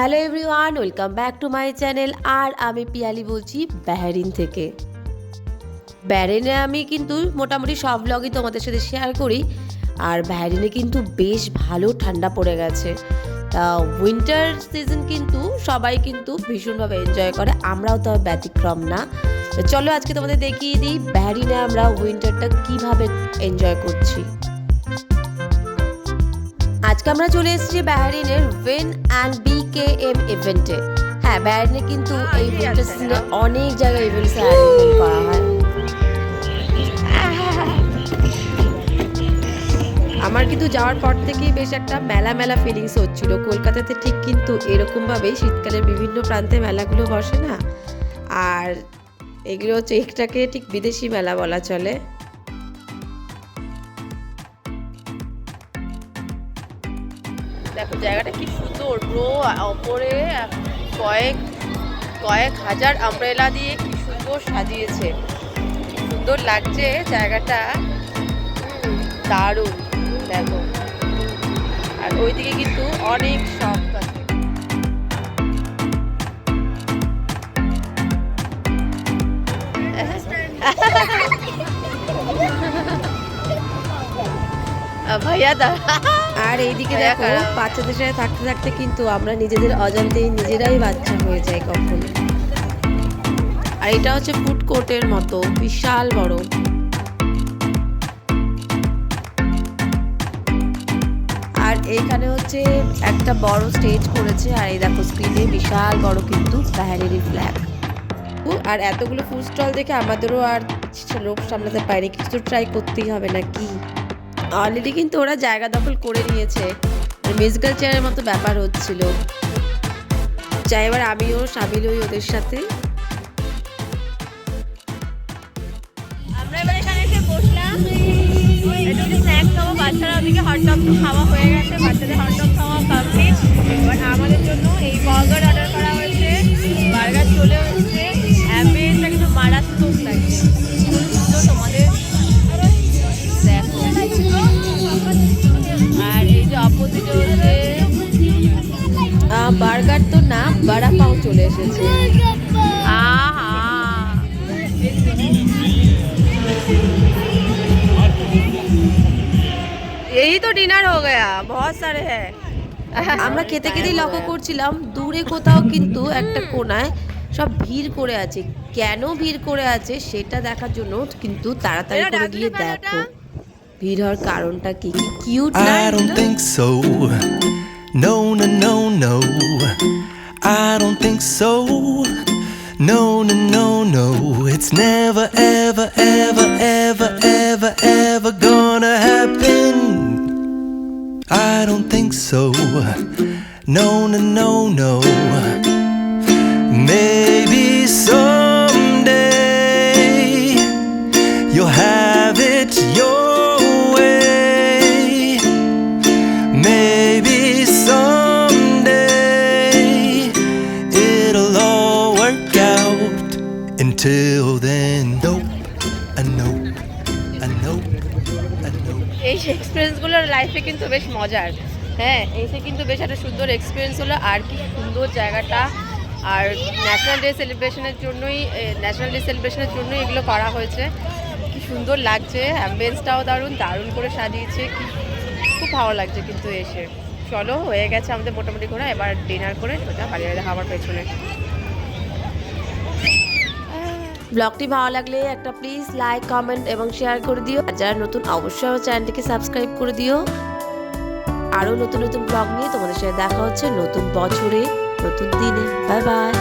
Hello everyone, welcome back to my channel. আর আমি পিয়ালি বলছি বাহরিন থেকে। বাহরিনে আমি কিন্তু মোটামুটি সব ব্লগই তোমাদের সাথে শেয়ার করি। আর বাহরিনে কিন্তু বেশ ভালো ঠান্ডা পড়ে গেছে। তা উইন্টার সিজন কিন্তু সবাই কিন্তু ভীষণভাবে এনজয় করে, আমরাও তো ব্যতিক্রম না। তো চলো আজকে তোমাদের দেখিয়ে দিই বাহরিনে আমরা উইন্টারটা কিভাবে এনজয় করছি। আজকে আমরা চলে এসেছি বাহরিনের ওয়েন অ্যান্ড বিকেএম ইভেন্টে। হ্যাঁ, বাহরিনে কিন্তু এই উইন্টার সিজনে অনেক জায়গায় ইভেন্টস অ্যারেঞ্জমেন্ট করা হয়। আমার কিন্তু যাওয়ার পর থেকেই বেশ একটা মেলা মেলা ফিলিংস হচ্ছিল। কলকাতাতে ঠিক কিন্তু এরকমভাবেই শীতকালের বিভিন্ন প্রান্তে মেলাগুলো বসে না, আর এগুলো হচ্ছে একটাকে ঠিক বিদেশি মেলা বলা চলে। দেখো জায়গাটা কি সুন্দর, পুরো ওপরে কয়েক হাজার আমব্রেলা দিয়ে কি সুন্দর সাজিয়েছে, সুন্দর লাগছে জায়গাটা, দারুণ। দেখো, আর ওইদিকে কিন্তু অনেক শপ আছে। ভাইয়া দা। আর এইদিকে দেখো বাচ্চাদের সাথে থাকতে থাকতে কিন্তু আমরা নিজেদের অজান্তেই নিজেরাই বাচ্চা হয়ে যাই কখন। আর এটা হচ্ছে ফুড কোর্টের মতো বিশাল বড়। আর এইখানে হচ্ছে একটা বড় স্টেজ করেছে, আর এই দেখো স্ক্রিনে বিশাল বড় কিন্তু বাহরিনের ফ্ল্যাগ। আর এতগুলো ফুড স্টল দেখে আমাদেরও আর লোভ সামলাতে পারিনি, কিছু তো ট্রাই করতেই হবে নাকি। অলরেডি কিন্তু ওরা জায়গা দখল করে নিয়েছে, মিউজিক্যাল চেয়ারের মতো ব্যাপার হচ্ছিল। চাই এবার আমিও সামিল হই ওদের সাথে। আমরা এবার এখানে এসে বসলাম, একটু স্ন্যাক্স খাবো। বাচ্চারা ওদিকে হটডগ খাওয়া হয়ে গেছে, বাচ্চাদের হটডগ খাওয়া কমপ্লিট। এবার আমাদের জন্য এই বার্গার অর্ডার করা হয়েছে, বার্গার চলে এসেছে। অ্যাম্বিয়েন্সটা কিন্তু মারাত্মক লাগছে, খুব সুন্দর। তোমাদের দেখো, আর এই যে অপোজিটে হচ্ছে বার্গার তো না, বড়া পাও চলে এসেছে। यही तो डिनर हो गया, बहुत सारे हैं। আমরা খেতে খেতেই লক্ষ্য করছিলাম দূরে কোথাও কিন্তু একটা কোনায় সব ভিড় করে আছে। কেন ভিড় করে আছে সেটা দেখার জন্য কিন্তু তাড়াতাড়ি করে গিয়ে দেখো ভিড় হওয়ার কারণটা কি। কিউট না? I don't think so. No, no, no, no. I don't think so. No, no, no, no. It's never, ever, ever, ever, ever, ever gonna happen. I don't think so. No, no, no, no. Maybe someday you'll have it your way. Maybe someday it'll all work out. Until then, nope, a nope, a nope, a nope. এই এক্সপিরিয়েন্সগুলোর লাইফে কিন্তু বেশ মজার। হ্যাঁ, এসে কিন্তু বেশ একটা সুন্দর এক্সপিরিয়েন্স হলো। আর কি সুন্দর জায়গাটা, আর ন্যাশনাল ডে সেলিব্রেশনের জন্যই এগুলো করা হয়েছে। কি সুন্দর লাগছে, অ্যাম্বিয়েন্সটাও দারুণ দারুণ করে সাজিয়েছে, খুব ভালো লাগছে কিন্তু এসে। চলো, হয়ে গেছে আমাদের মোটামুটি করে, এবার ডিনার করে সোজা বাড়ি খাবার পেছনে। ব্লগটি ভালো লাগলে একটা প্লিজ লাইক, কমেন্ট এবং শেয়ার করে দিও। আর যারা নতুন অবশ্যই আমার চ্যানেলটিকে সাবস্ক্রাইব করে দিও। আরও নতুন নতুন ব্লগ নিয়ে তোমাদের সাথে দেখা হচ্ছে নতুন বছরে, নতুন দিনে। Bye bye.